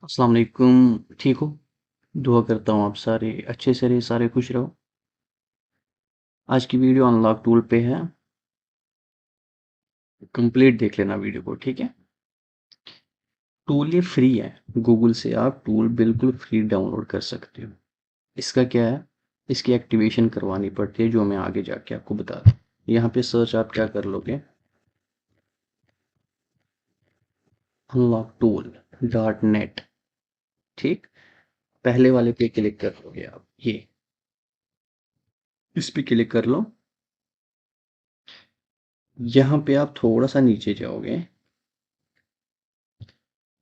अस्सलाम वालेकुम। ठीक हो? दुआ करता हूँ आप सारे अच्छे से रहे, सारे खुश रहो। आज की वीडियो अनलॉक टूल पे है। कंप्लीट देख लेना वीडियो को, ठीक है? टूल ये फ्री है। गूगल से आप टूल बिल्कुल फ्री डाउनलोड कर सकते हो। इसका क्या है, इसकी एक्टिवेशन करवानी पड़ती है, जो मैं आगे जाके आपको बता दूँ। यहाँ पे सर्च आप क्या कर लोगे, unlocktool.net। ठीक, पहले वाले पे क्लिक कर लोगे आप, ये इस पे क्लिक कर लो। यहाँ पे आप थोड़ा सा नीचे जाओगे,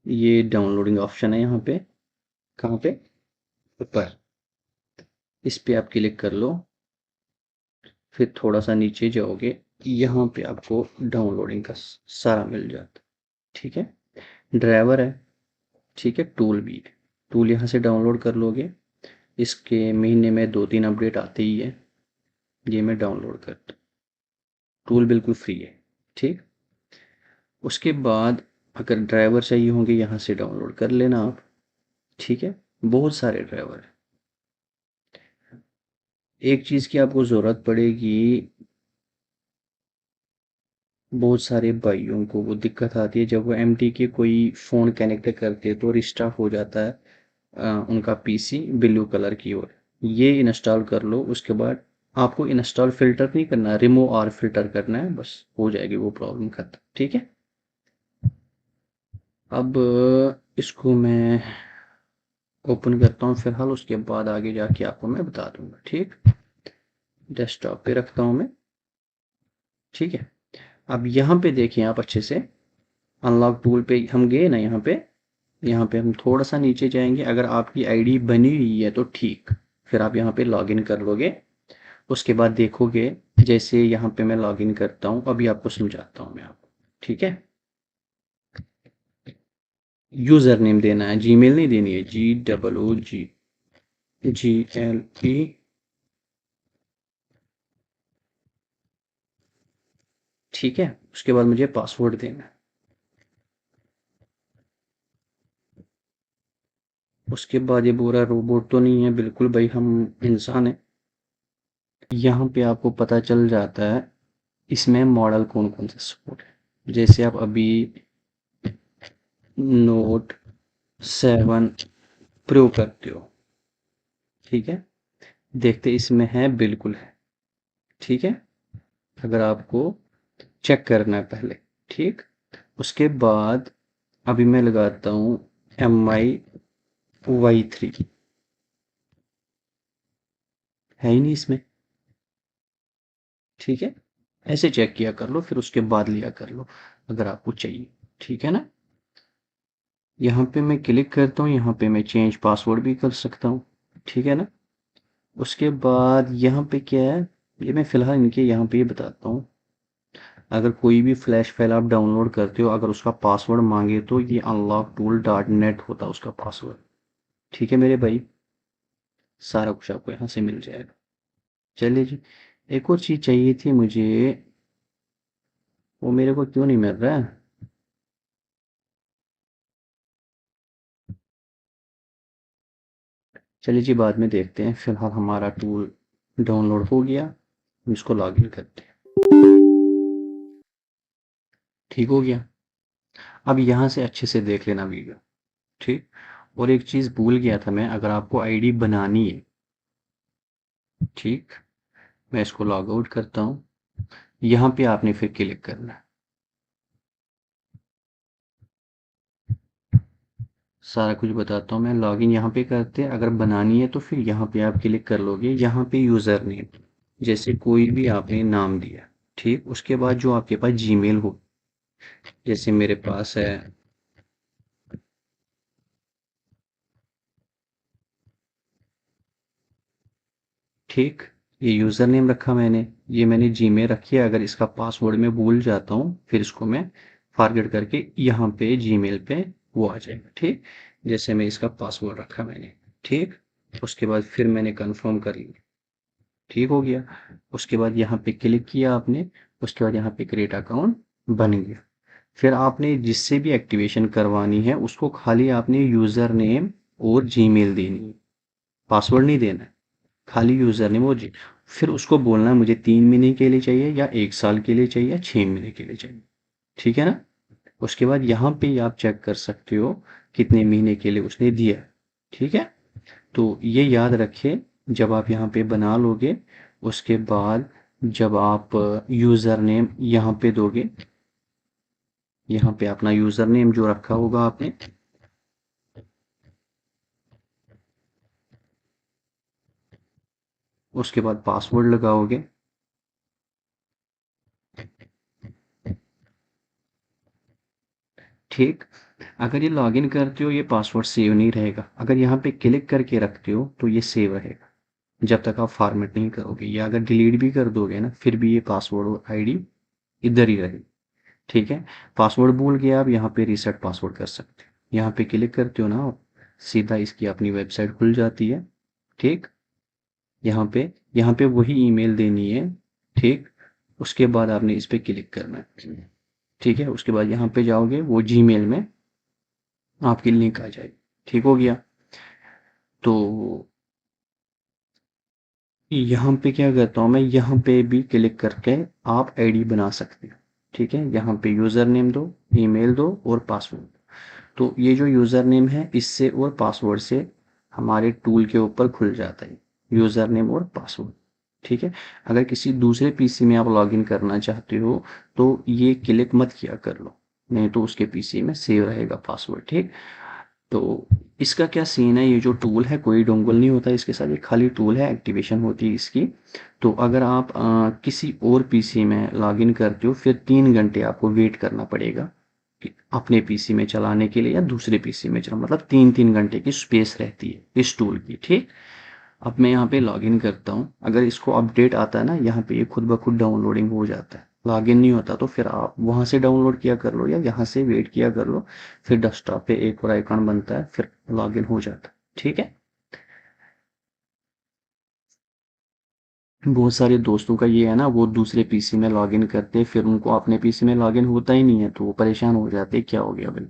ये डाउनलोडिंग ऑप्शन है यहाँ पे। कहाँ पे? ऊपर। इस पे आप क्लिक कर लो। फिर थोड़ा सा नीचे जाओगे, यहाँ पे आपको डाउनलोडिंग का सारा मिल जाता है। ठीक है, ड्राइवर है, ठीक है, टूल भी है। टूल यहाँ से डाउनलोड कर लोगे। इसके महीने में 2-3 अपडेट आते ही है। ये मैं डाउनलोड करता हूँ। टूल बिल्कुल फ्री है। ठीक, उसके बाद अगर ड्राइवर चाहिए होंगे, यहाँ से डाउनलोड कर लेना आप। ठीक है, बहुत सारे ड्राइवर हैं। एक चीज़ की आपको ज़रूरत पड़ेगी, बहुत सारे भाइयों को वो दिक्कत आती है जब वो एमटी के कोई फ़ोन कनेक्ट करते हैं तो रिस्टार्ट हो जाता है उनका पीसी ब्लू कलर की ओर। ये इंस्टॉल कर लो। उसके बाद आपको इंस्टॉल फ़िल्टर नहीं करना, रिमूव और फ़िल्टर करना है, बस हो जाएगी वो प्रॉब्लम खत्म। ठीक है, अब इसको मैं ओपन करता हूँ फिलहाल, उसके बाद आगे जाके आपको मैं बता दूंगा। ठीक, डेस्कटॉप पे रखता हूँ मैं। ठीक है, अब यहाँ पे देखें आप अच्छे से, अनलॉक टूल पे हम गए ना, यहाँ पे हम थोड़ा सा नीचे जाएंगे। अगर आपकी आईडी बनी हुई है तो ठीक, फिर आप यहाँ पे लॉगिन कर लोगे। उसके बाद देखोगे, जैसे यहाँ पे मैं लॉगिन करता हूँ, अभी आपको समझाता हूँ मैं आपको। ठीक है, यूज़र नेम देना है, जीमेल नहीं देनी है, GOOGLE। ठीक है, उसके बाद मुझे पासवर्ड देना है। उसके बाद ये पूरा रोबोट तो नहीं है बिल्कुल भाई, हम इंसान हैं। यहाँ पे आपको पता चल जाता है इसमें मॉडल कौन कौन से सपोर्ट है। जैसे आप अभी नोट 7 प्रो करते हो, ठीक है, देखते इसमें है, बिल्कुल है। ठीक है, अगर आपको चेक करना है पहले। ठीक, उसके बाद अभी मैं लगाता हूँ MI Y3, है ही नहीं इसमें। ठीक है, ऐसे चेक किया कर लो, फिर उसके बाद लिया कर लो अगर आपको चाहिए। ठीक है ना, यहाँ पे मैं क्लिक करता हूँ, यहाँ पे मैं चेंज पासवर्ड भी कर सकता हूँ। ठीक है ना, उसके बाद यहाँ पे क्या है, ये मैं फ़िलहाल इनके यहाँ पे ये बताता हूँ। अगर कोई भी फ्लैश फाइल आप डाउनलोड करते हो, अगर उसका पासवर्ड मांगे तो ये unlocktool.net होता है उसका पासवर्ड। ठीक है मेरे भाई, सारा कुछ आपको यहाँ से मिल जाएगा। चलिए जी, एक और चीज़ चाहिए थी मुझे, वो मेरे को क्यों नहीं मिल रहा है। चलिए जी, बाद में देखते हैं, फिलहाल हमारा टूल डाउनलोड हो गया, हम इसको लॉगिन करते हैं। ठीक हो गया, अब यहाँ से अच्छे से देख लेना वीडियो। ठीक, और एक चीज़ भूल गया था मैं, अगर आपको आईडी बनानी है, ठीक, मैं इसको लॉग आउट करता हूँ। यहाँ पे आपने फिर क्लिक करना है, सारा कुछ बताता हूँ मैं। लॉगिन यहाँ पे करते हैं, अगर बनानी है तो फिर यहाँ पे आप क्लिक कर लोगे। यहाँ पे यूज़र नेम, जैसे कोई भी आपने नाम दिया, ठीक, उसके बाद जो आपके पास जीमेल हो, जैसे मेरे पास है, ठीक, ये यूज़र नेम रखा मैंने, ये मैंने जीमेल रखी है। अगर इसका पासवर्ड मैं भूल जाता हूँ, फिर इसको मैं फॉरगेट करके यहाँ पे जीमेल पे वो आ जाएगा। ठीक, जैसे मैं इसका पासवर्ड रखा मैंने, ठीक, उसके बाद फिर मैंने कंफर्म कर लिया। ठीक हो गया, उसके बाद यहाँ पे क्लिक किया आपने, उसके बाद यहाँ पे क्रिएट अकाउंट बन गया। फिर आपने जिससे भी एक्टिवेशन करवानी है उसको खाली आपने यूज़र नेम और जीमेल देनी है, पासवर्ड नहीं देना है, खाली यूज़र नेम और जी। फिर उसको बोलना है मुझे 3 महीने के लिए चाहिए या 1 साल के लिए चाहिए या 6 महीने के लिए चाहिए, ठीक है ना। उसके बाद यहाँ पे आप चेक कर सकते हो कितने महीने के लिए उसने दिया है, ठीक है। तो ये याद रखिए जब आप यहाँ पे बना लोगे, उसके बाद जब आप यूज़र नेम यहाँ पे दोगे, यहाँ पे अपना यूज़र नेम जो रखा होगा आपने, उसके बाद पासवर्ड लगाओगे, ठीक। अगर ये लॉगिन करते हो ये पासवर्ड सेव नहीं रहेगा, अगर यहाँ पे क्लिक करके रखते हो तो ये सेव रहेगा जब तक आप फॉर्मेट नहीं करोगे, या अगर डिलीट भी कर दोगे ना फिर भी ये पासवर्ड और आईडी इधर ही रहेगी, ठीक है। पासवर्ड भूल गए आप, यहाँ पे रीसेट पासवर्ड कर सकते हो, यहाँ पे क्लिक करते हो ना आप, सीधा इसकी अपनी वेबसाइट खुल जाती है, ठीक। यहाँ पे वही ईमेल देनी है, ठीक। उसके बाद आपने इस पे क्लिक करना है, ठीक है। उसके बाद यहाँ पे जाओगे, वो जीमेल में आपकी लिंक आ जाएगी, ठीक हो गया। तो यहाँ पे क्या करता हूँ मैं, यहाँ पे भी क्लिक करके आप आईडी बना सकते हो, ठीक है। यहाँ पे यूज़र नेम दो, ईमेल दो और पासवर्ड। तो ये जो यूज़र नेम है इससे और पासवर्ड से हमारे टूल के ऊपर खुल जाता है, यूज़र नेम और पासवर्ड, ठीक है। अगर किसी दूसरे पीसी में आप लॉगिन करना चाहते हो तो ये क्लिक मत किया कर लो, नहीं तो उसके पीसी में सेव रहेगा पासवर्ड, ठीक। तो इसका क्या सीन है, ये जो टूल है कोई डोंगल नहीं होता इसके साथ, ये खाली टूल है, एक्टिवेशन होती है इसकी। तो अगर आप किसी और पीसी में लॉगिन करते हो फिर 3 घंटे आपको वेट करना पड़ेगा कि अपने पीसी में चलाने के लिए या दूसरे पीसी में चला, मतलब 3-3 घंटे की स्पेस रहती है इस टूल की, ठीक। अब मैं यहाँ पे लॉगिन करता हूँ, अगर इसको अपडेट आता है ना यहाँ पे ये खुद ब खुद डाउनलोडिंग हो जाता है, लॉगिन नहीं होता तो फिर आप वहाँ से डाउनलोड किया कर लो या यहाँ से वेट किया कर लो, फिर डेस्कटॉप पे एक और आइकन बनता है फिर लॉगिन हो जाता है, ठीक है। बहुत सारे दोस्तों का ये है ना, वो दूसरे पीसी में लॉगिन करते फिर उनको अपने पीसी में लॉगिन होता ही नहीं है तो वो परेशान हो जाते क्या हो गया भाई।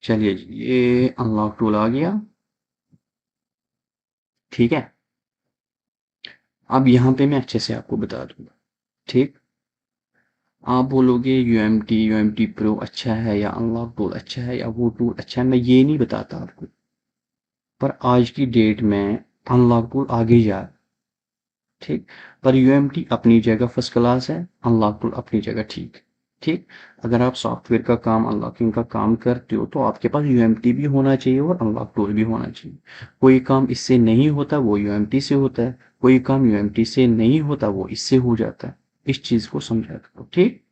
चलिए जी, ये अनलॉक टूल आ गया, ठीक है। अब यहाँ पे मैं अच्छे से आपको बता दूंगा, ठीक। आप बोलोगे यूएमटी प्रो अच्छा है या अनलॉक टूल अच्छा है या वो टूल अच्छा है, मैं ये नहीं बताता आपको, पर आज की डेट में अनलॉक टूल आगे जा रहा है, ठीक। पर यूएमटी अपनी जगह फर्स्ट क्लास है, अनलॉक टूल अपनी जगह ठीक, ठीक। अगर आप सॉफ्टवेयर का काम अनलॉकिंग का काम करते हो तो आपके पास यूएमटी भी होना चाहिए और अनलॉक टूल भी होना चाहिए। कोई काम इससे नहीं होता वो यूएमटी से होता है, कोई काम यूएमटी से नहीं होता वो इससे हो जाता है, इस चीज को समझा करो, ठीक।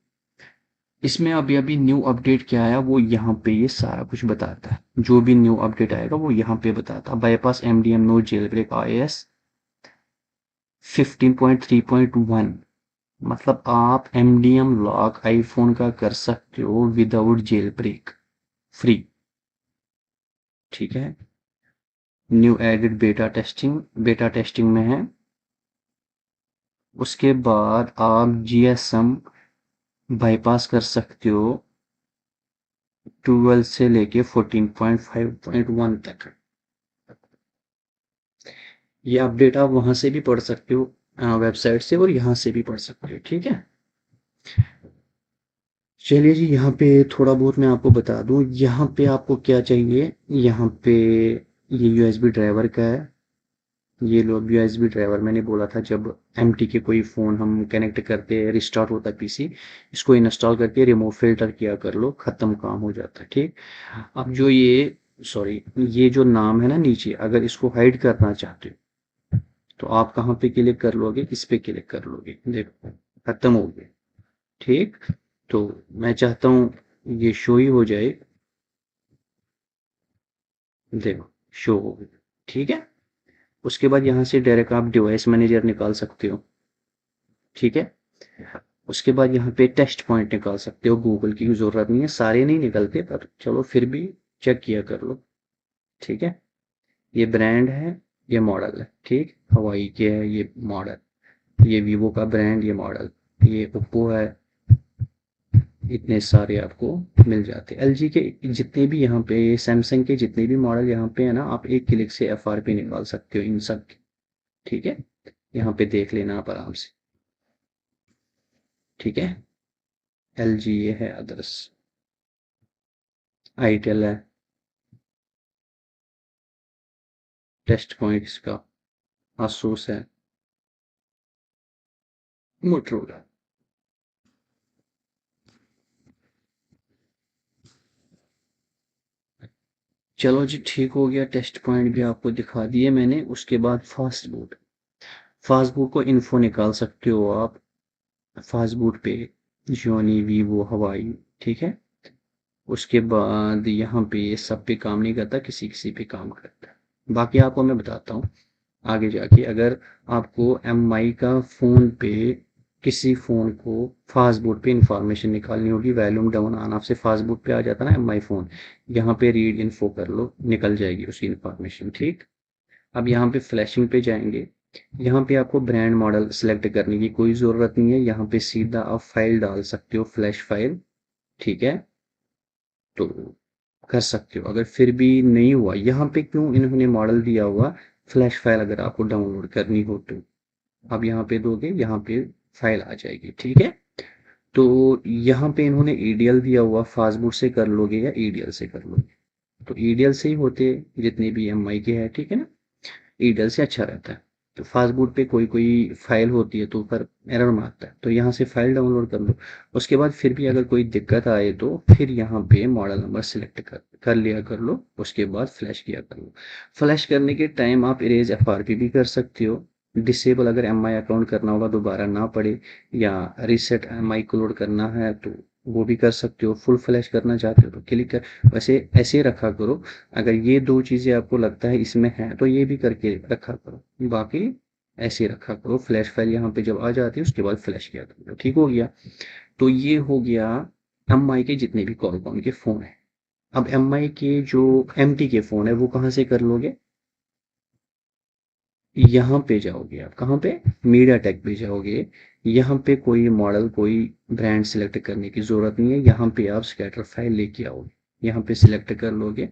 इसमें अभी अभी न्यू अपडेट क्या आया वो यहाँ पे ये सारा कुछ बताता है, जो भी न्यू अपडेट आएगा वो यहाँ पे बताता है। Bypass MDM no jailbreak iOS 15.3.1, मतलब आप एमडीएम लॉक आईफोन का कर सकते हो विदाउट जेल ब्रेक, फ्री, ठीक है। न्यू एडेड बेटा टेस्टिंग में है। उसके बाद आप जीएसएम बाईपास कर सकते हो 12 से लेके 14.5.1 तक। ये अपडेट आप वहां से भी पढ़ सकते हो, वेबसाइट से, और यहाँ से भी पढ़ सकते हो, ठीक है। चलिए जी, यहाँ पे थोड़ा बहुत मैं आपको बता दूं, यहाँ पे आपको क्या चाहिए, यहाँ पे ये यूएसबी ड्राइवर का है, ये लो यूएसबी ड्राइवर मैंने बोला था जब एमटी के कोई फ़ोन हम कनेक्ट करते हैं रिस्टार्ट होता है पीसी, इसको इंस्टॉल करके रिमूव फिल्टर किया कर लो, ख़त्म काम हो जाता है, ठीक। अब जो ये सॉरी ये जो नाम है ना नीचे, अगर इसको हाइड करना चाहते हो तो आप कहाँ पे क्लिक कर लोगे, इस पे क्लिक कर लोगे, देखो खत्म हो गया, ठीक। तो मैं चाहता हूँ ये शो ही हो जाए, देखो शो हो गया, ठीक है। उसके बाद यहाँ से डायरेक्ट आप डिवाइस मैनेजर निकाल सकते हो, ठीक है। उसके बाद यहाँ पे टेस्ट पॉइंट निकाल सकते हो, गूगल की जरूरत नहीं है, सारे नहीं निकलते पर चलो फिर भी चेक किया कर लो, ठीक है। ये ब्रांड है, ये मॉडल है, ठीक। हवाई के है ये मॉडल, ये वीवो का ब्रांड, ये मॉडल, ये ओप्पो है। इतने सारे आपको मिल जाते हैं। एलजी के जितने भी यहाँ पे, सैमसंग के जितने भी मॉडल यहाँ पे है ना, आप एक क्लिक से एफआरपी निकाल सकते हो इन सब की, ठीक है। यहाँ पे देख लेना आप आराम से, ठीक है। एलजी ये है, अदर्स आईटेल है, टेस्ट पॉइंट इसका, आसूस है, मोटरोला। चलो जी, ठीक हो गया, टेस्ट पॉइंट भी आपको दिखा दिए मैंने। उसके बाद फास्ट बूट, फास्ट बूट को इन्फो निकाल सकते हो आप फास्ट बूट पे, जियोनी, वीवो, हवाई, ठीक है। उसके बाद यहाँ पे ये सब पे काम नहीं करता, किसी किसी पे काम करता है। बाकी आपको मैं बताता हूँ आगे जाके। अगर आपको एम आई का फ़ोन पे, किसी फ़ोन को फास्ट बूट पे इंफॉर्मेशन निकालनी होगी, वॉल्यूम डाउन ऑन ऑफ से फास्ट बूट पे आ जाता है ना एम आई फ़ोन, यहाँ पे रीड इन्फो कर लो, निकल जाएगी उसकी इंफॉर्मेशन, ठीक। अब यहाँ पे फ्लैशिंग पे जाएंगे। यहाँ पे आपको ब्रांड मॉडल सेलेक्ट करने की कोई ज़रूरत नहीं है, यहाँ पे सीधा आप फाइल डाल सकते हो, फ्लैश फाइल, ठीक है। तो कर सकते हो। अगर फिर भी नहीं हुआ, यहाँ पे क्यों इन्होंने मॉडल दिया हुआ, फ्लैश फाइल अगर आपको डाउनलोड करनी हो तो आप यहाँ पे दोगे, यहाँ पे फाइल आ जाएगी, ठीक है। तो यहाँ पे इन्होंने ईडीएल दिया हुआ, फास्टबूट से कर लोगे या ईडीएल से कर लोगे, तो ईडीएल से ही होते जितने भी एमआई के हैं, ठीक है ना। ईडीएल से अच्छा रहता है। तो फास्टबूट पे कोई कोई फाइल होती है तो पर एरर मारता है, तो यहाँ से फाइल डाउनलोड कर लो। उसके बाद फिर भी अगर कोई दिक्कत आए तो फिर यहाँ पे मॉडल नंबर सेलेक्ट कर लिया कर लो, उसके बाद फ्लैश किया कर लो। फ्लैश करने के टाइम आप इरेज एफआरपी भी कर सकते हो। डिसेबल अगर एमआई अकाउंट करना होगा, दोबारा ना पड़े, या रीसेट एमआई को लोड करना है तो वो भी कर सकते हो। फुल फ्लैश करना चाहते हो तो क्लिक कर, वैसे ऐसे रखा करो। अगर ये दो चीज़ें आपको लगता है इसमें है तो ये भी करके रखा करो, बाकी ऐसे रखा करो। फ्लैश फाइल यहाँ पे जब आ जाती है उसके बाद फ्लैश किया करो, ठीक हो गया। तो ये हो गया एम आई के जितने भी कॉलकॉम के फ़ोन है। अब एम आई के जो एम टी के फ़ोन है वो कहाँ से कर लोगे, यहाँ पे जाओगे आप, कहाँ पे, मीडिया टेक पे जाओगे। यहाँ पे कोई मॉडल, कोई ब्रांड सिलेक्ट करने की ज़रूरत नहीं है, यहाँ पे आप स्कैटर फाइल लेके आओगे, यहाँ पे सिलेक्ट कर लोगे,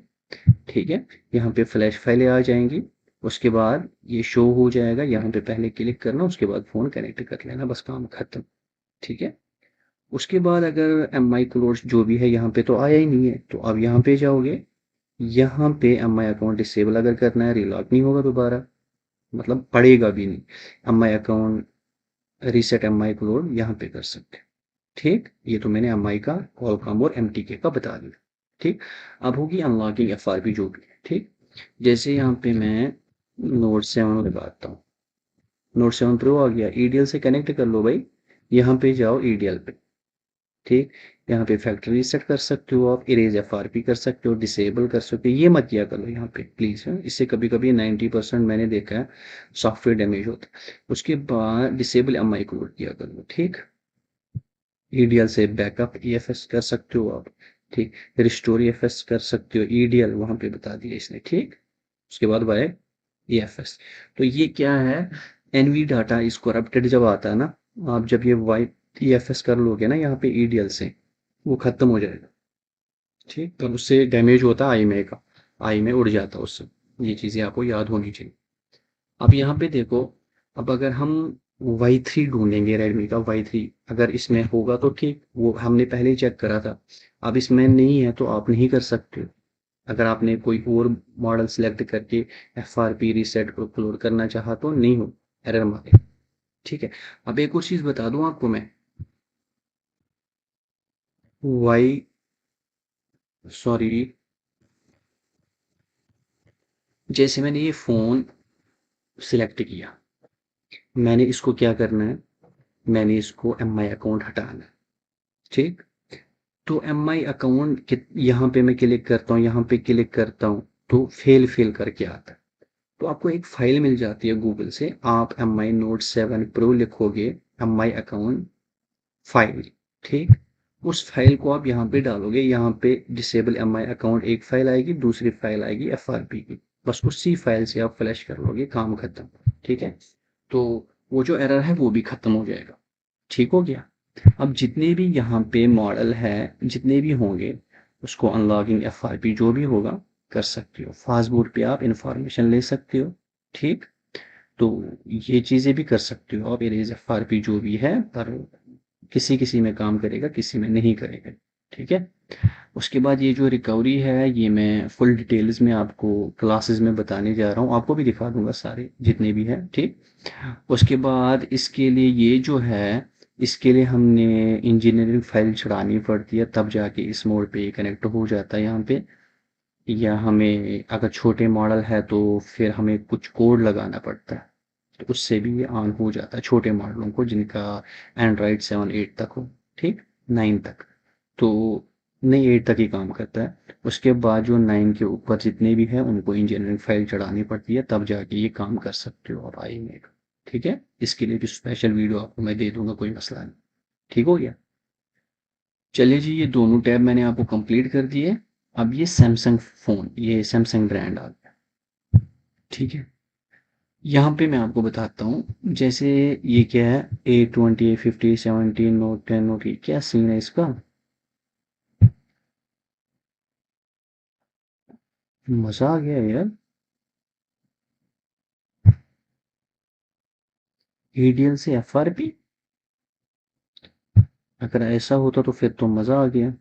ठीक है। यहाँ पे फ्लैश फाइलें आ जाएंगी, उसके बाद ये शो हो जाएगा, यहाँ पे पहले क्लिक करना, उसके बाद फ़ोन कनेक्ट कर लेना, बस काम खत्म, ठीक है। उसके बाद अगर एम आई क्लोज जो भी है यहाँ पे तो आया ही नहीं है, तो अब यहाँ पे जाओगे, यहाँ पे एम आई अकाउंट डिसेबल अगर करना है, रिलॉग नहीं होगा दोबारा, मतलब पड़ेगा भी नहीं। M I account reset M I cloud यहाँ पे कर सकते हैं, ठीक। ये तो मैंने एम आई का, कॉलकॉम और एम टी के का बता दिया, ठीक। अब होगी अनलॉकिंग एफ आर पी जो भी है, ठीक। जैसे यहाँ पे मैं नोट 7 लगाता हूँ, नोट 7 प्रो आ गया, ईडीएल से कनेक्ट कर लो भाई, यहाँ पे जाओ ईडीएल पे, ठीक। यहाँ पे फैक्ट्री रीसेट कर सकते हो आप, इरेज एफआरपी कर सकते हो, डिसेबल कर सकते हो, ये मत किया करो यहाँ पे प्लीज़, इससे कभी कभी 90% मैंने देखा है सॉफ्टवेयर डैमेज होता है। उसके बाद डिसेबल एमआई क्लोड किया करो, ठीक। ईडीएल से बैकअप ईएफएस कर सकते हो आप, ठीक। रिस्टोर ईएफएस कर सकते हो, ईडीएल वहाँ पे बता दिया इसने, ठीक। उसके बाद बाय ईएफएस। तो ये क्या है, एनवी डाटा इस करप्टेड जब आता है ना, आप जब ये वाई ईएफएस कर लोगे ना यहाँ पे ईडीएल से, वो खत्म हो जाएगा, ठीक। तो उससे डैमेज होता है आई में का, आई में उड़ जाता है उससे, ये चीज़ें आपको याद होनी चाहिए। अब यहाँ पे देखो, अब अगर हम Y3 ढूंढेंगे, रेडमी का Y3 अगर इसमें होगा तो ठीक, वो हमने पहले ही चेक करा था। अब इसमें नहीं है तो आप नहीं कर सकते। अगर आपने कोई और मॉडल सेलेक्ट करके एफ आर पी रीसेट को एक्सप्लोर करना चाहा तो नहीं हो, एरर मारे, ठीक है। अब एक और चीज़ बता दूं आपको मैं, वाई, सॉरी, जैसे मैंने ये फ़ोन सिलेक्ट किया, मैंने इसको क्या करना है, मैंने इसको एम आई अकाउंट हटाना है, ठीक। तो एम आई अकाउंट यहाँ पे मैं क्लिक करता हूँ, यहाँ पे क्लिक करता हूँ, तो फेल करके आता है। तो आपको एक फाइल मिल जाती है गूगल से, आप एम आई नोट 7 प्रो लिखोगे, एम आई अकाउंट फाइल, ठीक। उस फाइल को आप यहाँ पे डालोगे, यहाँ पे डिसेबल एम आई अकाउंट एक फाइल आएगी, दूसरी फाइल आएगी एफ आर पी की, बस उसी फाइल से आप फ्लैश कर लोगे, काम खत्म। ठीक है, तो वो जो एरर है वो भी खत्म हो जाएगा। ठीक हो गया। अब जितने भी यहाँ पे मॉडल है, जितने भी होंगे, उसको अनलॉगिंग एफआरपी जो भी होगा कर सकते हो। फास्टबूट पे आप इंफॉर्मेशन ले सकते हो। ठीक, तो ये चीज़ें भी कर सकते हो आप। इरेज एफआरपी जो भी है, पर किसी किसी में काम करेगा, किसी में नहीं करेगा। ठीक है, उसके बाद ये जो रिकवरी है, ये मैं फुल डिटेल्स में आपको क्लासेस में बताने जा रहा हूँ, आपको भी दिखा दूंगा सारे जितने भी है। ठीक, उसके बाद इसके लिए ये जो है, इसके लिए हमने इंजीनियरिंग फाइल चढ़ानी पड़ती है, तब जाके इस मोड पे कनेक्ट हो जाता है यहाँ पे। या हमें अगर छोटे मॉडल है तो फिर हमें कुछ कोड लगाना पड़ता है, तो उससे भी ये ऑन हो जाता है छोटे मॉडलों को, जिनका एंड्रॉयड 7 8 तक हो। ठीक, 9 तक तो नहीं, 8 तक ही काम करता है। उसके बाद जो 9 के ऊपर जितने भी हैं उनको इंजीनियरिंग फाइल चढ़ानी पड़ती है, तब जाके ये काम कर सकते हो आप आई में। ठीक है, इसके लिए भी स्पेशल वीडियो आपको मैं दे दूंगा, कोई मसला नहीं। ठीक हो गया। चलिए जी, ये दोनों टैब मैंने आपको कंप्लीट कर दिए। अब ये सैमसंग फ़ोन, ये सैमसंग ब्रांड आ गया। ठीक है, यहाँ पे मैं आपको बताता हूँ, जैसे ये क्या है, A20 A50 17 नोट 10 नोट, क्या सीन है इसका। मज़ा आ गया यार। ADL से FRP, अगर ऐसा होता तो फिर तो मज़ा आ गया।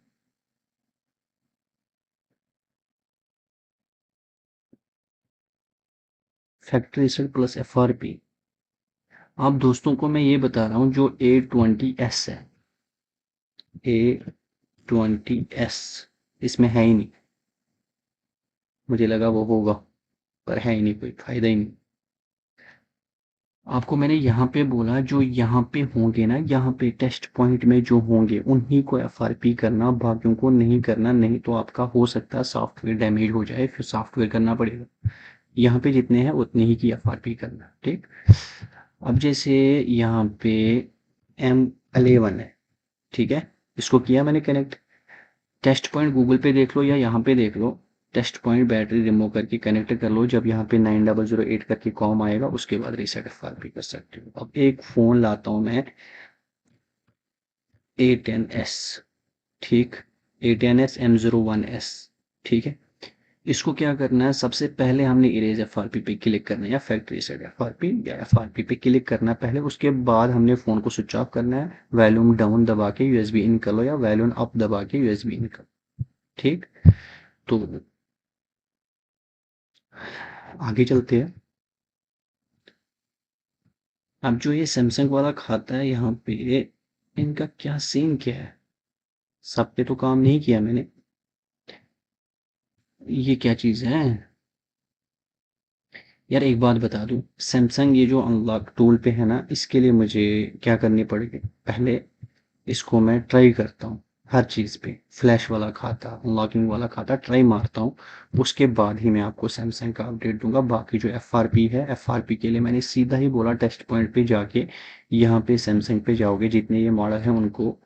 Factory set plus FRP। आप दोस्तों को मैं ये बता रहा हूँ, जो A20s है, A20s, इसमें है ही नहीं। मुझे लगा वो होगा, पर है ही नहीं, कोई फायदा ही नहीं। आपको मैंने यहाँ पे बोला, जो यहाँ पे होंगे ना, यहाँ पे टेस्ट पॉइंट में जो होंगे उन्हीं को FRP करना, बाकियों को नहीं करना, नहीं तो आपका हो सकता है सॉफ्टवेयर डैमेज हो जाए, फिर सॉफ्टवेयर करना पड़ेगा। यहाँ पे जितने हैं उतने ही की FRP करना। ठीक, अब जैसे यहाँ पे M11 है, ठीक है, इसको किया मैंने कनेक्ट। टेस्ट पॉइंट गूगल पे देख लो या यहाँ पे देख लो, टेस्ट पॉइंट बैटरी रिमूव करके कनेक्ट कर लो। जब यहाँ पे 9008 करके कॉम आएगा, उसके बाद रीसेट FRP कर सकते हो। अब एक फ़ोन लाता हूँ मैं, A10s। ठीक, A10s M01s। ठीक है, इसको क्या करना है, सबसे पहले हमने इरेज FRP पे क्लिक करना है, या फैक्ट्री सेट FRP या FRP पे क्लिक करना है पहले। उसके बाद हमने फ़ोन को स्विच ऑफ करना है, वॉल्यूम डाउन दबा के USB इन कर लो, या वॉल्यूम अप दबा के USB इन कर लो। ठीक, तो आगे चलते हैं। अब जो ये सैमसंग वाला खाता है यहाँ पे, इनका क्या सीन क्या है, सब पे तो काम नहीं किया मैंने। ये क्या चीज़ है यार, एक बात बता दूं, सैमसंग ये जो अनलॉक टूल पे है ना, इसके लिए मुझे क्या करनी पड़ेगी, पहले इसको मैं ट्राई करता हूँ, हर चीज़ पे फ्लैश वाला खाता, अनलॉकिंग वाला खाता ट्राई मारता हूँ। उसके बाद ही मैं आपको सैमसंग का अपडेट दूंगा। बाकी जो FRP है, FRP के लिए मैंने सीधा ही बोला, टेस्ट पॉइंट पे जाके, यहाँ पे सैमसंग पे जाओगे, जितने ये मॉडल हैं उनको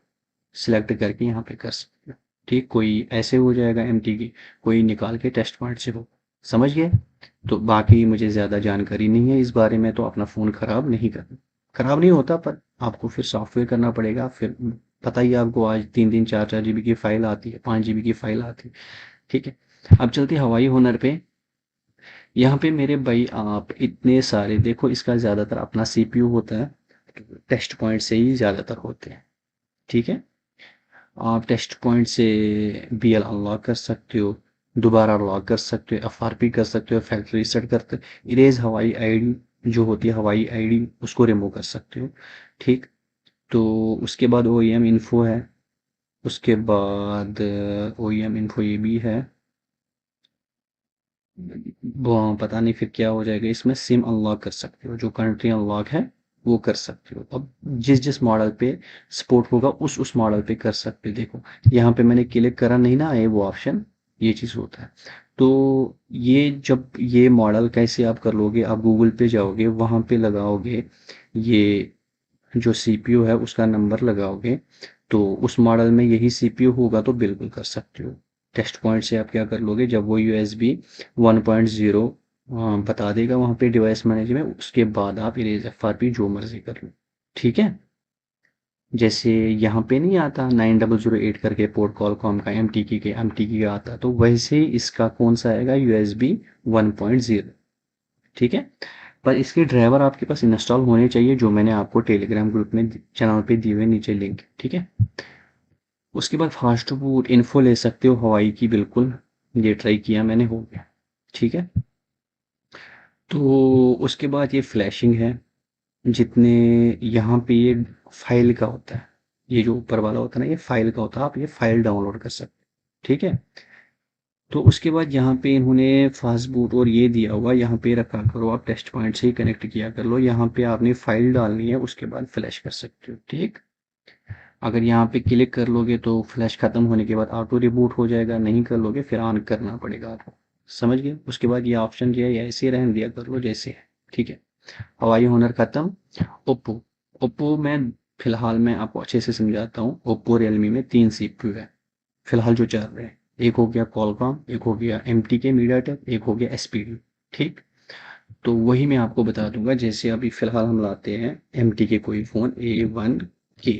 सिलेक्ट करके यहाँ पे कर सकते हो। ठीक, कोई ऐसे हो जाएगा MT की, कोई निकाल के टेस्ट पॉइंट से हो। समझ गए। तो बाकी मुझे ज़्यादा जानकारी नहीं है इस बारे में, तो अपना फ़ोन ख़राब नहीं करना। ख़राब नहीं होता, पर आपको फिर सॉफ्टवेयर करना पड़ेगा। फिर पता ही है आपको, आज 3 3 4 4 GB की फ़ाइल आती है, 5 GB की फ़ाइल आती है। ठीक है, अब चलते हवाई होनर पे। यहाँ पे मेरे भाई आप इतने सारे देखो, इसका ज़्यादातर अपना CPU होता है, टेस्ट पॉइंट से ही ज़्यादातर होते हैं। ठीक है, आप टेस्ट पॉइंट से BL अनलॉक कर सकते हो, दोबारा लॉक कर सकते हो, FRP कर सकते हो, फैक्ट्री रीसेट करते हो, इरेज हवाई आईडी जो होती है, हवाई आईडी उसको रिमूव कर सकते हो। ठीक, तो उसके बाद OEM इन्फो है, उसके बाद OEM इन्फो ये भी है। वो पता नहीं फिर क्या हो जाएगा, इसमें सिम अनलॉक कर सकते हो, जो कंट्री अनलॉक है वो कर सकते हो। अब जिस जिस मॉडल पे सपोर्ट होगा, उस मॉडल पे कर सकते हो। देखो यहाँ पे मैंने क्लिक करा नहीं ना, आए वो ऑप्शन, ये चीज़ होता है। तो ये जब ये मॉडल कैसे आप कर लोगे, आप गूगल पे जाओगे, वहाँ पे लगाओगे ये जो CPU है उसका नंबर लगाओगे, तो उस मॉडल में यही CPU होगा, तो बिल्कुल कर सकते हो। टेस्ट पॉइंट से आप क्या कर लोगे, जब वो USB 1.0 बता देगा वहाँ पे डिवाइस मैनेजर में, उसके बाद आप इरेज FRP जो मर्जी कर लो। ठीक है, जैसे यहाँ पे नहीं आता 9008 करके पोर्ट कॉलकॉम का एम टी की का आता, तो वैसे ही इसका कौन सा आएगा, USB 1.0। ठीक है, पर इसके ड्राइवर आपके पास इंस्टॉल होने चाहिए, जो मैंने आपको टेलीग्राम ग्रुप में चैनल पे दिए हुए नीचे लिंक। ठीक है, उसके बाद फास्ट बूट इन्फो ले सकते हो हवाई की, बिल्कुल ये ट्राई किया मैंने, हो गया। ठीक है, तो उसके बाद ये फ्लैशिंग है, जितने यहाँ पे ये फाइल का होता है, ये जो ऊपर वाला होता है ना, ये फाइल का होता है, आप ये फाइल डाउनलोड कर सकते हैं। ठीक है, तो उसके बाद यहाँ पे इन्होंने फास्ट बूट और ये दिया हुआ, यहाँ पे रखा करो, आप टेस्ट पॉइंट से ही कनेक्ट किया कर लो, यहाँ पे आपने फाइल डालनी है, उसके बाद फ्लैश कर सकते हो। ठीक, अगर यहाँ पे क्लिक कर लोगे तो फ्लैश खत्म होने के बाद ऑटो रिबूट हो जाएगा, नहीं कर लोगे फिर ऑन करना पड़ेगा आपको। समझ गए, उसके बाद ये ऑप्शन जो है ऐसे ही रहने दिया कर लो जैसे है। ठीक है, हवाई होनर खत्म। ओप्पो, ओप्पो में फिलहाल मैं आपको अच्छे से समझाता हूँ। ओप्पो रियलमी में 3 CPU है फिलहाल जो चल रहे हैं, एक हो गया कॉलकॉम, एक हो गया MTK मीडियाटेक, एक हो गया SPD। ठीक, तो वही मैं आपको बता दूंगा, जैसे अभी फिलहाल हम लाते हैं MTK कोई फ़ोन A1K।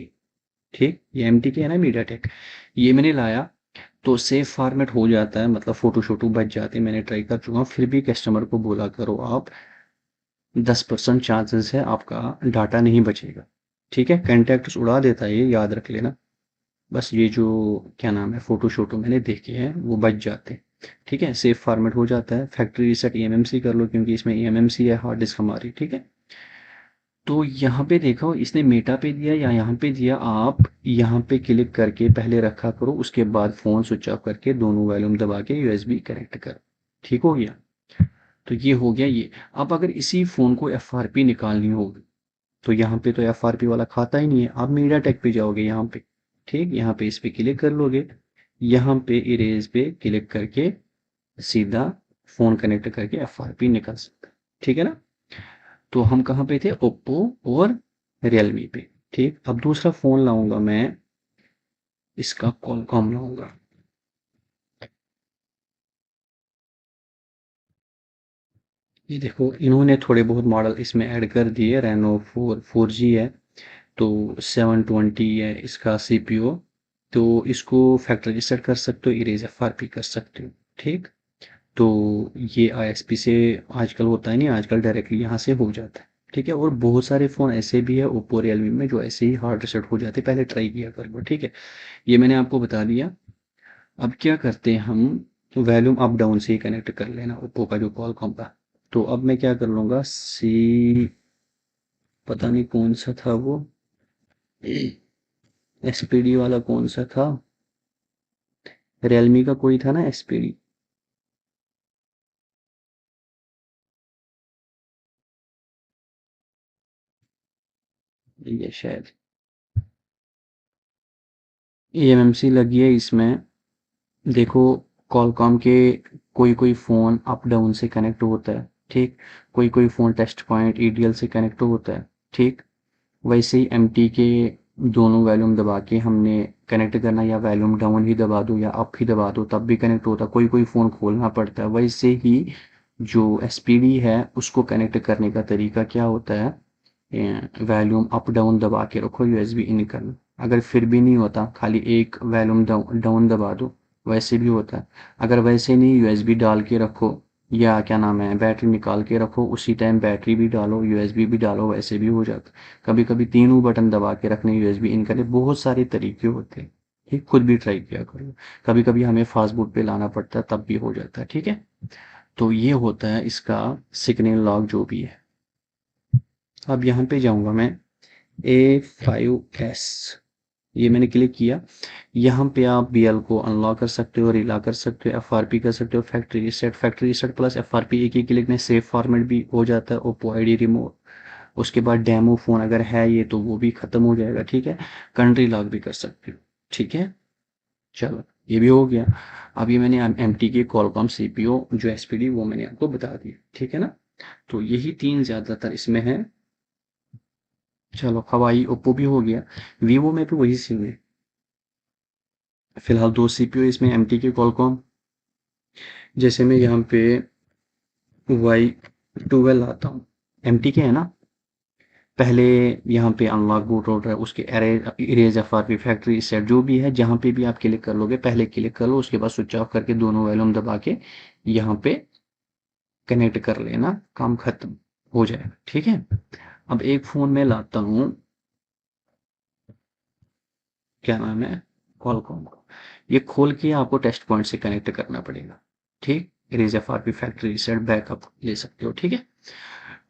ठीक, ये MTK है ना मीडियाटेक, ये मैंने लाया तो सेफ फॉर्मेट हो जाता है, मतलब फ़ोटो शोटो बच जाते हैं, मैंने ट्राई कर चुका हूँ, फिर भी कस्टमर को बोला करो आप 10% चांसेस है आपका डाटा नहीं बचेगा। ठीक है, कॉन्टैक्ट्स उड़ा देता है, ये याद रख लेना। बस ये जो क्या नाम है फ़ोटो शोटो मैंने देखे हैं वो बच जाते हैं। ठीक है, सेफ फॉर्मेट हो जाता है। फैक्ट्री रीसेट eMMC कर लो, क्योंकि इसमें eMMC है हार्ड डिस्क हमारी। ठीक है, तो यहाँ पे देखो इसने मेटा पे दिया या यहाँ पे दिया, आप यहाँ पे क्लिक करके पहले रखा करो, उसके बाद फ़ोन स्विच ऑफ करके दोनों वॉल्यूम दबा के USB कनेक्ट करो। ठीक हो गया, तो ये हो गया ये। अब अगर इसी फ़ोन को FRP निकालनी होगी, तो यहाँ पे तो FRP वाला खाता ही नहीं है, आप मीडिया टेक पे जाओगे यहाँ पे। ठीक, यहाँ पे इस पे क्लिक कर लोगे, यहाँ पे इरेज पे क्लिक करके सीधा फ़ोन कनेक्ट करके FRP निकल सकता है। ठीक है ना, तो हम कहाँ पे थे, ओप्पो और रियलमी पे। ठीक, अब दूसरा फ़ोन लाऊंगा मैं, इसका कॉलकॉम लाऊंगा। ये देखो इन्होंने थोड़े बहुत मॉडल इसमें ऐड कर दिए, रेनो 4G है, तो 720 है इसका CPU, तो इसको फैक्ट्री रीसेट कर सकते हो, इरेज FRP कर सकते हो। ठीक, तो ये ISP से आजकल होता है नहीं, आजकल डायरेक्टली यहाँ से हो जाता है। ठीक है, और बहुत सारे फ़ोन ऐसे भी है ओप्पो रियलमी में जो ऐसे ही हार्ड रीसेट हो जाते, पहले ट्राई किया कर लो। ठीक है, ये मैंने आपको बता दिया। अब क्या करते हैं हम, वॉल्यूम अप डाउन से ही कनेक्ट कर लेना ओप्पो का जो कॉलकॉम का। तो अब मैं क्या कर लूँगा, पता नहीं कौन सा था वो, SPD वाला कौन सा था, रियलमी का कोई था ना SPD, ये शायद eMMC लगी है इसमें। देखो कॉलकॉम के कोई कोई फ़ोन अप डाउन से कनेक्ट होता है। ठीक, कोई कोई फ़ोन टेस्ट पॉइंट EDL से कनेक्ट होता है। ठीक, वैसे ही MT के दोनों वॉल्यूम दबा के हमने कनेक्ट करना, या वॉल्यूम डाउन ही दबा दो या अप ही दबा दो तब भी कनेक्ट होता है, कोई कोई फ़ोन खोलना पड़ता है। वैसे ही जो SPD है उसको कनेक्ट करने का तरीका क्या होता है, वॉल्यूम अप डाउन दबा के रखो, USB इन करना, अगर फिर भी नहीं होता खाली एक वॉल्यूम डाउन दबा दो, वैसे भी होता है। अगर वैसे नहीं, USB डाल के रखो, या क्या नाम है बैटरी निकाल के रखो, उसी टाइम बैटरी भी डालो USB भी डालो, वैसे भी हो जाता है। कभी कभी तीनों बटन दबा के रखने, USB इन करने, बहुत सारे तरीके होते हैं। ये खुद भी ट्राई किया करो, कभी कभी हमें फास्ट बूट पे लाना पड़ता है तब भी हो जाता है। ठीक है, तो ये होता है इसका सिग्नल लॉग जो भी है। अब यहाँ पे जाऊँगा मैं, A5S, ये मैंने क्लिक किया। यहाँ पे आप BL को अनलॉक कर सकते हो, रिला कर सकते हो, FRP कर सकते हो, फैक्ट्री रीसेट प्लस FRP एक ही क्लिक में सेव फॉर्मेट भी हो जाता है, ओप्पो ID रिमोट। उसके बाद डेमो फ़ोन अगर है ये तो वो भी ख़त्म हो जाएगा। ठीक है, कंट्री लॉक भी कर सकते हो। ठीक है, चलो ये भी हो गया। अभी मैंने MTK कॉलकॉम CPU जो SPD वो मैंने आपको बता दिया। ठीक है ना, तो यही 3 ज़्यादातर इसमें है। चलो हवाई ओप्पो भी हो गया, वीवो में भी वही सीन है। फिलहाल 2 CPU इसमें MTK कॉलकॉम। जैसे मैं यहाँ पे Y12 आता हूँ, MTK है ना। पहले यहाँ पे अनलॉक बूट लोडर है, उसके इरेज FRP फैक्ट्री सेट जो भी है, जहाँ पे भी आप क्लिक कर लोगे पहले क्लिक कर लो, उसके बाद स्विच ऑफ करके दोनों वॉल्यूम दबा के यहाँ पे कनेक्ट कर लेना, काम खत्म हो जाएगा। ठीक है, अब एक फ़ोन में लाता हूँ, क्या नाम है, कॉलकॉम का। ये खोल के आपको टेस्ट पॉइंट से कनेक्ट करना पड़ेगा। ठीक, erase FRP factory set backup ले सकते हो। ठीक है,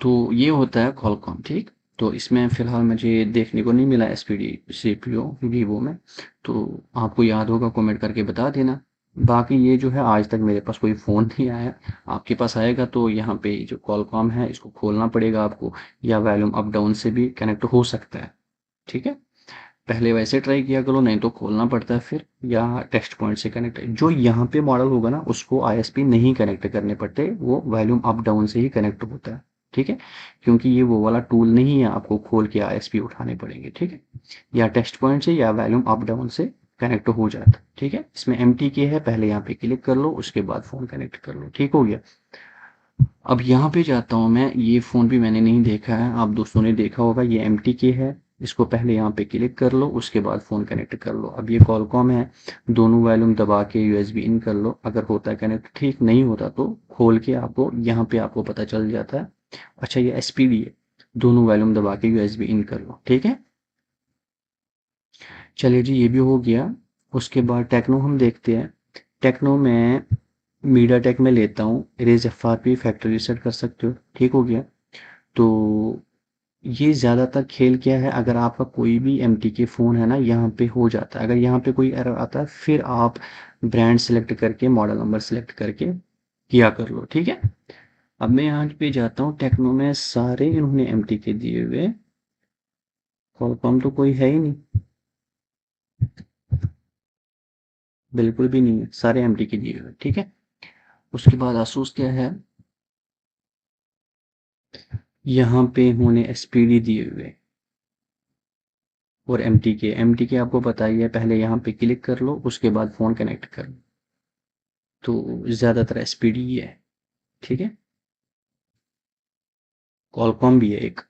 तो ये होता है कॉलकॉम। ठीक, तो इसमें फ़िलहाल मुझे देखने को नहीं मिला SPD CPU वीवो में, तो आपको याद होगा कमेंट करके बता देना। बाकी ये जो है आज तक मेरे पास कोई फ़ोन नहीं आया, आपके पास आएगा तो यहाँ पे जो कॉलकॉम है इसको खोलना पड़ेगा आपको, या वॉल्यूम अप डाउन से भी कनेक्ट हो सकता है। ठीक है, पहले वैसे ट्राई किया करो, नहीं तो खोलना पड़ता है फिर, या टेस्ट पॉइंट से कनेक्ट। जो यहाँ पे मॉडल होगा ना उसको ISP नहीं कनेक्ट करने पड़ते, वो वॉल्यूम अप डाउन से ही कनेक्ट होता है। ठीक है, क्योंकि ये वो वाला टूल नहीं है आपको खोल के ISP उठाने पड़ेंगे। ठीक है, या टेस्ट पॉइंट से या वॉल्यूम अप डाउन से कनेक्ट हो जाता है। ठीक है, इसमें MTK है, पहले यहाँ पे क्लिक कर लो, उसके बाद फ़ोन कनेक्ट कर लो। ठीक हो गया। अब यहाँ पे जाता हूँ मैं, ये फ़ोन भी मैंने नहीं देखा है, आप दोस्तों ने देखा होगा, ये MTK है। इसको पहले यहाँ पे क्लिक कर लो, उसके बाद फ़ोन कनेक्ट कर लो। अब ये कॉलकॉम है, दोनों वॉल्यूम दबा के USB इन कर लो, अगर होता है कनेक्ट, ठीक नहीं होता तो खोल के आपको यहाँ पे आपको पता चल जाता है। अच्छा, ये SPD है, दोनों वॉल्यूम दबा के USB इन कर लो। ठीक है, चलिए जी, ये भी हो गया। उसके बाद टेक्नो हम देखते हैं। टेक्नो में मीडिया टेक में लेता हूँ, इरेज FRP फैक्ट्री रीसेट कर सकते हो। ठीक हो गया, तो ये ज़्यादातर खेल क्या है, अगर आपका कोई भी MTK फ़ोन है ना, यहाँ पे हो जाता है। अगर यहाँ पे कोई एरर आता है फिर आप ब्रांड सेलेक्ट करके मॉडल नंबर सेलेक्ट करके किया कर लो। ठीक है, अब मैं यहाँ पे जाता हूँ, टेक्नो में सारे इन्होंने MTK दिए हुए, कॉलकॉम तो कोई है ही नहीं, बिल्कुल भी नहीं है, सारे MTK दिए हुए। ठीक है, उसके बाद आसूस क्या है, यहाँ पे इन्होंने SPD दिए हुए और MTK आपको पता ही है, पहले यहाँ पे क्लिक कर लो, उसके बाद फ़ोन कनेक्ट कर लो, तो ज़्यादातर SPD ही है। ठीक है, कॉलकॉम भी है एक।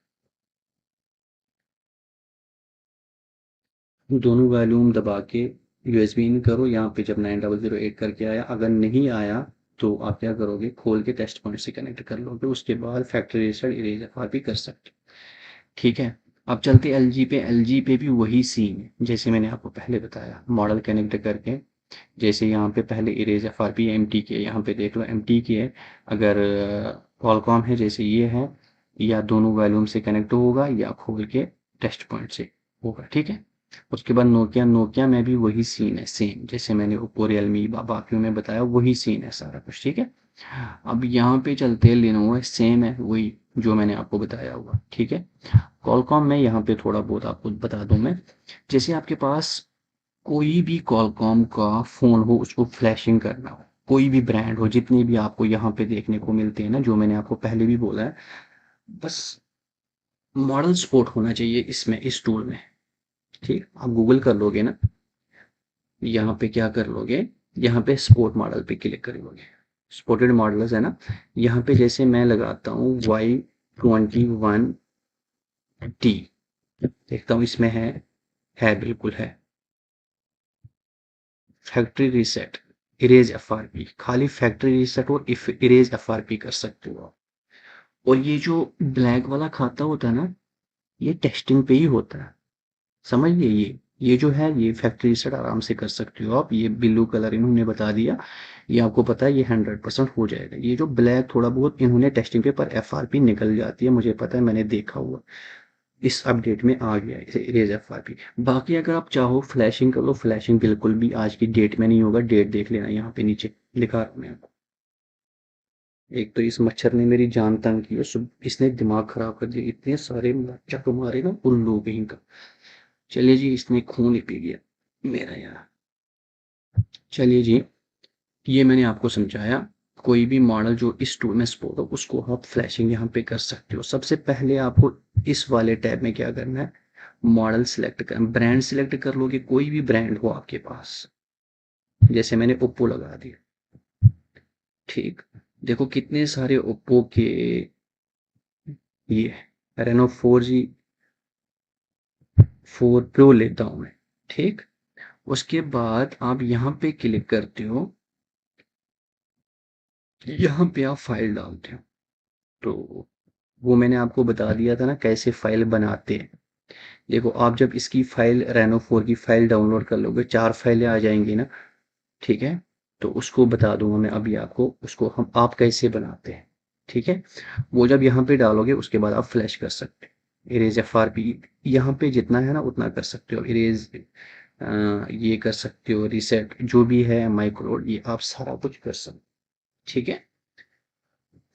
दोनों वॉल्यूम दबा के USB इन करो, यहाँ पे जब 9008 करके आया, अगर नहीं आया तो आप क्या करोगे, खोल के टेस्ट पॉइंट से कनेक्ट कर लोगे, उसके बाद फैक्ट्री रीसेट इरेज FRP कर सकते हो। ठीक है, अब चलते LG पे। LG पे भी वही सीन है जैसे मैंने आपको पहले बताया, मॉडल कनेक्ट करके, जैसे यहाँ पे पहले इरेज FRP MTK, यहाँ पे देख लो MTK है। अगर कॉलकॉम है जैसे ये है, या दोनों वॉल्यूम से कनेक्ट होगा या खोल के टेस्ट पॉइंट से होगा। ठीक है, उसके बाद नोकिया में भी वही सीन है, सेम जैसे मैंने ओप्पो रियलमी बाकियों में बताया, वही सीन है सारा कुछ। ठीक है, अब यहाँ पे चलते हैं लेनोवो, सेम है वही जो मैंने आपको बताया हुआ। ठीक है, कॉलकॉम में यहाँ पे थोड़ा बहुत आपको बता दूं मैं, जैसे आपके पास कोई भी कॉलकॉम का फ़ोन हो, उसको फ्लैशिंग करना हो, कोई भी ब्रांड हो, जितने भी आपको यहाँ पे देखने को मिलते हैं ना, जो मैंने आपको पहले भी बोला है, बस मॉडल सपोर्ट होना चाहिए इसमें, इस टूल में। ठीक, आप गूगल कर लोगे ना, यहाँ पे क्या कर लोगे, यहाँ पे स्पोर्ट मॉडल पे क्लिक कर लोगे, स्पोर्टेड मॉडल्स है ना, यहाँ पे जैसे मैं लगाता हूँ Y21T, देखता हूँ इसमें है बिल्कुल है, फैक्ट्री रीसेट इरेज FRP, खाली फैक्ट्री रीसेट और इरेज FRP कर सकते हो आप। और ये जो ब्लैक वाला खाता होता है ना, ये टेस्टिंग पे ही होता है, समझिए। ये जो है ये फैक्ट्री रीसेट आराम से कर सकते हो आप, ये ब्लू कलर इन्होंने बता दिया, ये आपको पता है ये 100% हो जाएगा। ये जो ब्लैक थोड़ा बहुत इन्होंने टेस्टिंग पे, पर FRP निकल जाती है, मुझे पता है, मैंने देखा हुआ, इस अपडेट में आ गया है इरेज FRP। बाकी अगर आप चाहो फ्लैशिंग कर लो, फ्लैशिंग बिल्कुल भी आज की डेट में नहीं होगा, डेट देख लेना, यहाँ पे नीचे लिखा रहा हूं मैं आपको। एक तो इस मच्छर ने मेरी जान तंग की है, इसने दिमाग खराब कर दिया, इतने सारे चक मारे ना उल्लू कहीं का। चलिए जी, इसने खून ही पी गया मेरा यार। चलिए जी, ये मैंने आपको समझाया, कोई भी मॉडल जो इस टूल में सपोर्ट हो उसको आप फ्लैशिंग यहाँ पे कर सकते हो। सबसे पहले आपको इस वाले टैब में क्या करना है, मॉडल सेलेक्ट कर, ब्रांड सेलेक्ट कर लोगे, कोई भी ब्रांड हो आपके पास, जैसे मैंने ओप्पो लगा दिया। ठीक, देखो कितने सारे ओप्पो के ये रेनो 4 प्रो लेता हूँ मैं। ठीक, उसके बाद आप यहाँ पे क्लिक करते हो, यहाँ पे आप फाइल डालते हो। तो वो मैंने आपको बता दिया था ना कैसे फाइल बनाते हैं। देखो आप जब इसकी फाइल रेनो 4 की फाइल डाउनलोड कर लोगे 4 फाइलें आ जाएंगी ना। ठीक है, तो उसको बता दूंगा मैं अभी आपको, उसको हम आप कैसे बनाते हैं। ठीक है, वो जब यहाँ पे डालोगे उसके बाद आप फ्लैश कर सकते हो। इरेज FRP यहाँ पे जितना है ना उतना कर सकते हो। इरेज ये कर सकते हो, रिसेट जो भी है, माइक्रो, ये आप सारा कुछ कर सकते हो। ठीक है,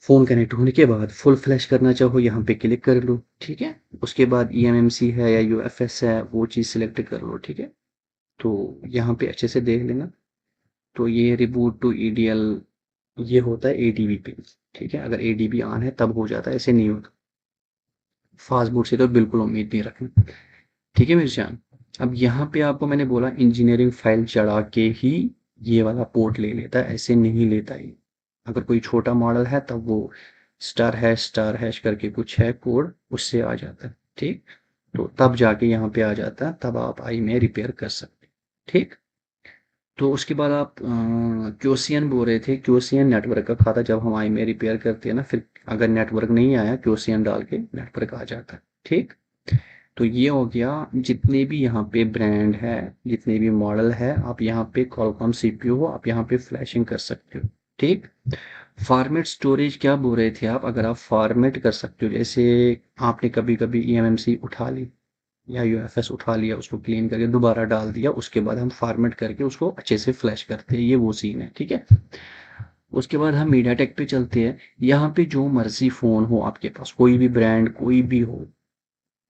फ़ोन कनेक्ट होने के बाद फुल फ्लैश करना चाहो यहाँ पे क्लिक कर लो। ठीक है, उसके बाद eMMC है या UFS है वो चीज़ सिलेक्ट कर लो। ठीक है, तो यहाँ पे अच्छे से देख लेना। तो ये रिबूट टू EDL ये होता है ADB पे। ठीक है, अगर ADB ऑन है तब हो जाता है, ऐसे नहीं होता। फास्ट बूट से तो बिल्कुल उम्मीद नहीं रखना। ठीक है मेरी जान, अब यहाँ पे आपको मैंने बोला इंजीनियरिंग फाइल चढ़ा के ही ये वाला पोर्ट ले लेता है, ऐसे नहीं लेता ये। अगर कोई छोटा मॉडल है तब वो स्टार हैश करके कुछ है कोड, उससे आ जाता है। ठीक, तो तब जाके यहाँ पे आ जाता है, तब आप आई में रिपेयर कर सकते हैं। ठीक, तो उसके बाद आप क्योसियन बोल रहे थे, क्योसियन नेटवर्क का खाता जब हम आई में रिपेयर करते हैं ना, फिर अगर नेटवर्क नहीं आया क्योसियन डाल के नेटवर्क आ जाता है। ठीक, तो ये हो गया। जितने भी यहाँ पे ब्रांड है, जितने भी मॉडल है, आप यहाँ पे कॉलकॉम सीपीयू हो, आप यहाँ पे फ्लैशिंग कर सकते हो। ठीक, फॉर्मेट स्टोरेज क्या बोल रहे थे आप, अगर आप फॉर्मेट कर सकते हो, जैसे आपने कभी कभी eMMC उठा ली या UFS उठा लिया, उसको क्लीन करके दोबारा डाल दिया, उसके बाद हम फॉर्मेट करके उसको अच्छे से फ्लैश करते हैं, ये वो सीन है। ठीक है, उसके बाद हम मीडियाटेक पे चलते हैं। यहाँ पे जो मर्जी फ़ोन हो आपके पास, कोई भी ब्रांड कोई भी हो,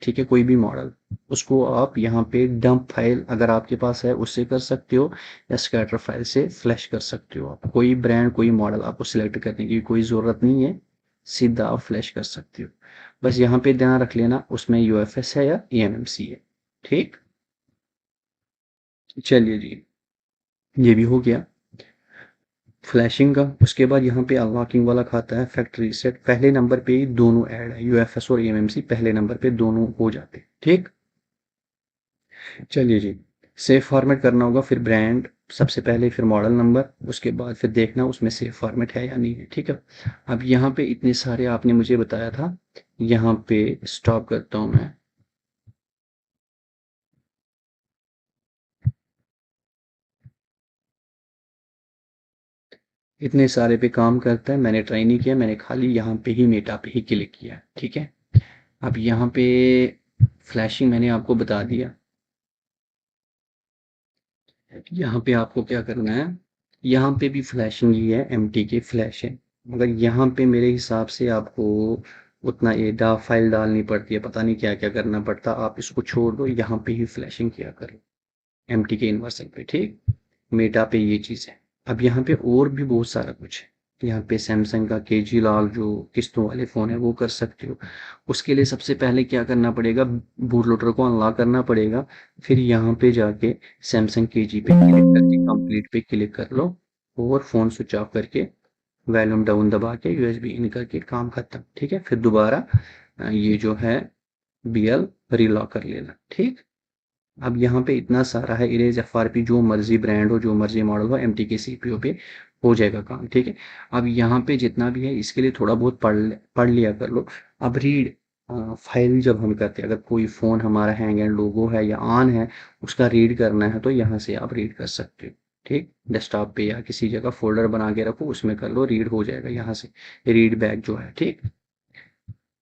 ठीक है, कोई भी मॉडल, उसको आप यहाँ पे डंप फाइल अगर आपके पास है उससे कर सकते हो, या स्कैटर फाइल से फ्लैश कर सकते हो। आप कोई ब्रांड कोई मॉडल आपको सिलेक्ट करने की कोई ज़रूरत नहीं है, सीधा आप फ्लैश कर सकते हो। बस यहाँ पे ध्यान रख लेना उसमें UFS है या eMMC है। ठीक, चलिए जी, ये भी हो गया फ्लैशिंग का। उसके बाद यहाँ पे अनलॉकिंग वाला खाता है फैक्ट्री सेट, पहले नंबर पे ही दोनों ऐड है, UFS और eMMC पहले नंबर पे दोनों हो जाते हैं। ठीक, चलिए जी, सेव फॉर्मेट करना होगा, फिर ब्रांड सबसे पहले, फिर मॉडल नंबर, उसके बाद फिर देखना उसमें सेव फॉर्मेट है या नहीं है। ठीक है, अब यहाँ पे इतने सारे आपने मुझे बताया था, यहाँ पे स्टॉप करता हूँ मैं। इतने सारे पे काम करता है, मैंने ट्राई नहीं किया, मैंने खाली यहाँ पे ही मेटा पे ही क्लिक किया। ठीक है, अब यहाँ पे फ्लैशिंग मैंने आपको बता दिया। यहाँ पे आपको क्या करना है, यहाँ पे भी फ्लैशिंग ही है, एमटी के फ्लैश है, मगर यहाँ पे मेरे हिसाब से आपको उतना ये फाइल डालनी पड़ती है, पता नहीं क्या क्या करना पड़ता। आप इसको छोड़ दो, यहाँ पे ही फ्लैशिंग किया करो एमटी के इन्वर्सन पे। ठीक, मेटा पे ये चीज़ है। अब यहाँ पे और भी बहुत सारा कुछ है। यहाँ पे सैमसंग का KG लॉक जो किस्तों वाले फ़ोन है वो कर सकते हो। उसके लिए सबसे पहले क्या करना पड़ेगा, बूट लोडर को अनलॉक करना पड़ेगा। फिर यहाँ पे जाके सैमसंग KG पे क्लिक करके कंप्लीट पे क्लिक कर लो, और फ़ोन स्विच ऑफ करके वॉल्यूम डाउन दबा के USB इन करके काम खत्म। ठीक है, फिर दोबारा ये जो है BL रीलॉक कर लेना। ठीक, अब यहाँ पे इतना सारा है, इरेज FRP जो मर्जी ब्रांड हो जो मर्जी मॉडल हो, MT के CPU पे हो जाएगा काम। ठीक है, अब यहाँ पे जितना भी है इसके लिए थोड़ा बहुत पढ़ लिया कर लो। अब रीड फाइल जब हम करते हैं, अगर कोई फ़ोन हमारा हैंग एंड लोगो है या ऑन है, उसका रीड करना है तो यहाँ से आप रीड कर सकते हो। ठीक, डेस्कटॉप पे या किसी जगह फोल्डर बना के रखो, उसमें कर लो, रीड हो जाएगा यहाँ से, रीड बैक जो है। ठीक,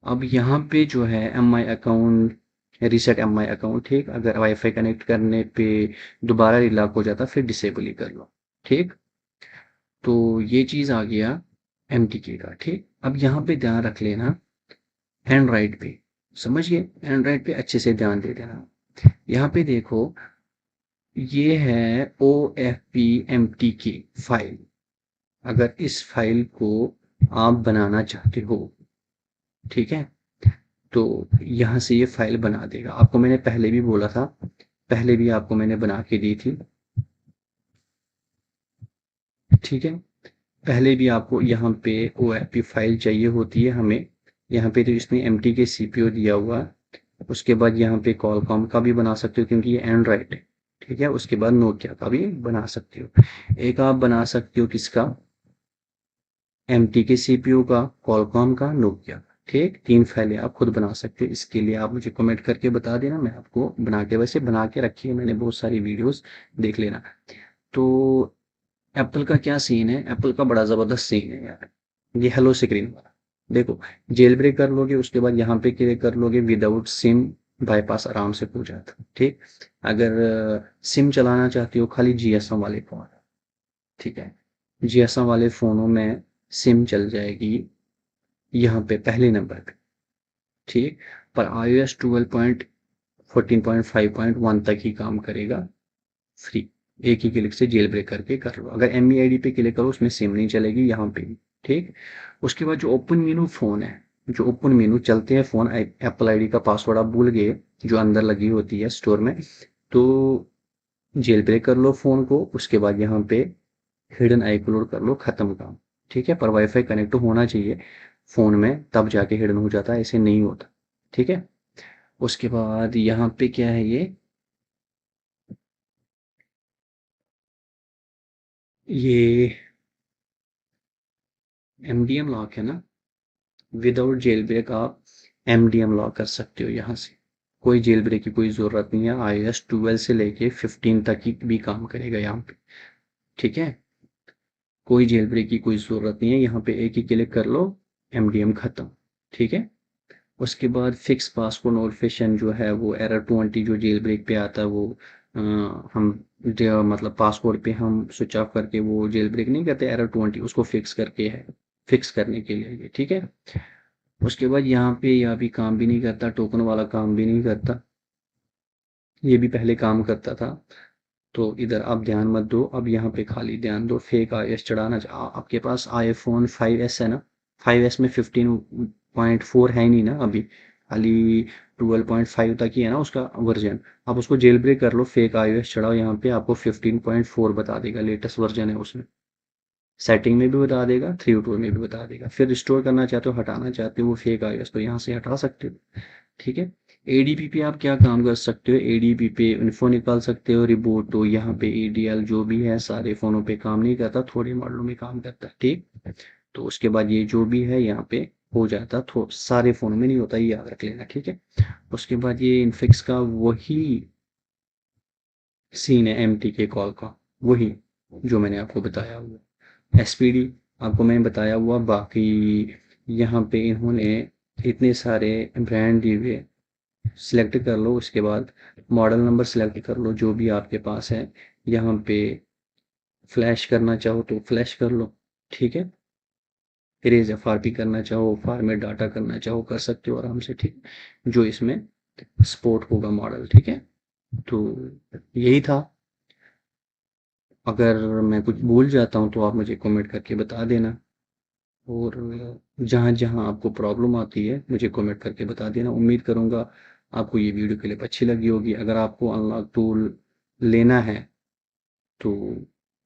अब यहाँ पे जो है MI account, reset MI account. ठीक, अगर वाईफाई कनेक्ट करने पे दोबारा रिलॉक हो जाता फिर डिसेबल ही कर लो। ठीक, तो ये चीज़ आ गया MTK का। ठीक, अब यहाँ पे ध्यान रख लेना एंड्रॉइड पे, समझिए एंड्रॉइड पे अच्छे से ध्यान दे देना। यहाँ पे देखो ये है OFP-MTK फाइल, अगर इस फाइल को आप बनाना चाहते हो, ठीक है, तो यहाँ से ये फाइल बना देगा। आपको मैंने पहले भी बोला था, पहले भी आपको मैंने बना के दी थी। ठीक है, पहले भी आपको यहाँ पे OFP फाइल चाहिए होती है हमें। यहाँ पे तो इसमें MT के CPU दिया हुआ है। उसके बाद यहाँ पे कॉलकॉम का भी बना सकते हो क्योंकि ये एंड्रॉइड है। ठीक है, उसके बाद नोकिया का भी बना सकते हो। एक आप बना सकते हो किसका, MT के CPU का, कॉलकॉम का, नोकिया का। ठीक, 3 फाइलें आप खुद बना सकते हो। इसके लिए आप मुझे कमेंट करके बता देना, मैं आपको बना के, वैसे बना के रखी है मैंने बहुत सारी वीडियोस, देख लेना। तो एप्पल का क्या सीन है, एप्पल का बड़ा ज़बरदस्त सीन है यार। ये हेलो स्क्रीन वाला देखो, जेल ब्रेक कर लोगे, उसके बाद यहाँ पे क्लिक कर लोगे, विदाउट सिम बाईपास आराम से हो जाता है। ठीक, अगर सिम चलाना चाहते हो खाली GSM वाले फ़ोन, ठीक है, GSM वाले फ़ोनों में सिम चल जाएगी यहाँ पे पहले नंबर पे। ठीक, पर iOS 12.14.5.1 तक ही काम करेगा फ्री। एक ही क्लिक से जेल ब्रेक करके कर लो। अगर MEID पे क्लिक करो उसमें सिम नहीं चलेगी यहाँ पे भी। ठीक, उसके बाद जो ओपन मेनू फ़ोन है, जो ओपन मेनू चलते हैं फ़ोन, एप्पल ID का पासवर्ड आप भूल गए जो अंदर लगी होती है स्टोर में, तो जेल ब्रेक कर लो फ़ोन को। उसके बाद यहाँ पे हिडन iCloud कर लो, ख़त्म काम। ठीक है, पर वाईफाई कनेक्ट होना चाहिए फ़ोन में, तब जाके हिडन हो जाता है, ऐसे नहीं होता। ठीक है, उसके बाद यहाँ पे क्या है, ये MDM लॉक है ना। विदाउट जेल ब्रेक आप MDM लॉक कर सकते हो यहाँ से। कोई जेल ब्रेक की कोई ज़रूरत नहीं है। iOS 12 से लेके 15 तक ही भी काम करेगा यहाँ पे। ठीक है, कोई जेल ब्रेक की कोई ज़रूरत नहीं है। यहाँ पे एक ही क्लिक कर लो, MDM ख़त्म। ठीक है, उसके बाद फिक्स पासवर्ड नोटिफिकेशन जो है वो error 20 जो जेल ब्रेक पे आता है, वो हम मतलब पासवर्ड पे हम स्विच ऑफ करके वो जेल ब्रेक नहीं करते, error 20 उसको फिक्स करके है, फिक्स करने के लिए ये। ठीक है, उसके बाद यहाँ पे यह भी काम भी नहीं करता, टोकन वाला काम भी नहीं करता, ये भी पहले काम करता था। तो इधर आप ध्यान मत दो, अब यहाँ पे खाली ध्यान दो, फेक iOS चढ़ाना आपके पास iPhone 5s है ना, 5s में 15.4 है ही नहीं ना अभी, खाली 12.5 तक ही है ना उसका वर्जन। आप उसको जेल ब्रेक कर लो, फेक iOS चढ़ाओ, यहाँ पे आपको 15.4 बता देगा, लेटेस्ट वर्जन है उसमें। सेटिंग में भी बता देगा, 3 में भी बता देगा। फिर रिस्टोर करना चाहते हो, हटाना चाहते हो वो फेक iOS, तो यहाँ से हटा सकते हो। ठीक है, ADP पे आप क्या काम कर सकते हो, ADP पे इन्फो निकाल सकते हो, रिबूट, तो यहाँ पे ADL जो भी है सारे फ़ोनों पे काम नहीं करता, थोड़े मॉडलों में काम करता है। ठीक, तो उसके बाद ये जो भी है यहाँ पे हो जाता, सारे फ़ोनों में नहीं होता, ये याद रख लेना। ठीक है, उसके बाद ये इनफिक्स का वही सीन है, MTK कॉल का वही जो मैंने आपको बताया हुआ। SPD आपको मैंने बताया हुआ। बाकी यहाँ पे इन्होंने इतने सारे ब्रांड दिए हुए, सिलेक्ट कर लो, उसके बाद मॉडल नंबर सेलेक्ट कर लो जो भी आपके पास है। यहाँ पे फ्लैश करना चाहो तो फ्लैश कर लो। ठीक है, इरेज FRP करना चाहो, फॉर्मेट डाटा करना चाहो, कर सकते हो आराम से। ठीक, जो इसमें सपोर्ट होगा मॉडल। ठीक है, तो यही था। अगर मैं कुछ भूल जाता हूँ तो आप मुझे कमेंट करके बता देना, और जहाँ जहाँ आपको प्रॉब्लम आती है मुझे कमेंट करके बता देना। उम्मीद करूँगा आपको ये वीडियो क्लिप अच्छी लगी होगी। अगर आपको अनलॉक टूल लेना है तो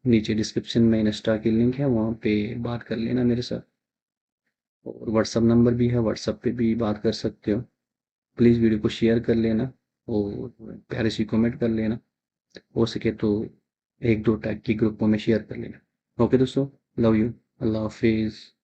नीचे डिस्क्रिप्शन में इंस्टा की लिंक है, वहाँ पे बात कर लेना मेरे साथ, और व्हाट्सअप नंबर भी है, व्हाट्सअप पे भी बात कर सकते हो। प्लीज़ वीडियो को शेयर कर लेना और प्यारे सी कमेंट कर लेना, हो सके तो 1-2 टैग की ग्रुपों में शेयर कर लेना। ओके दोस्तों, लव यू, अल्लाह हाफिज़।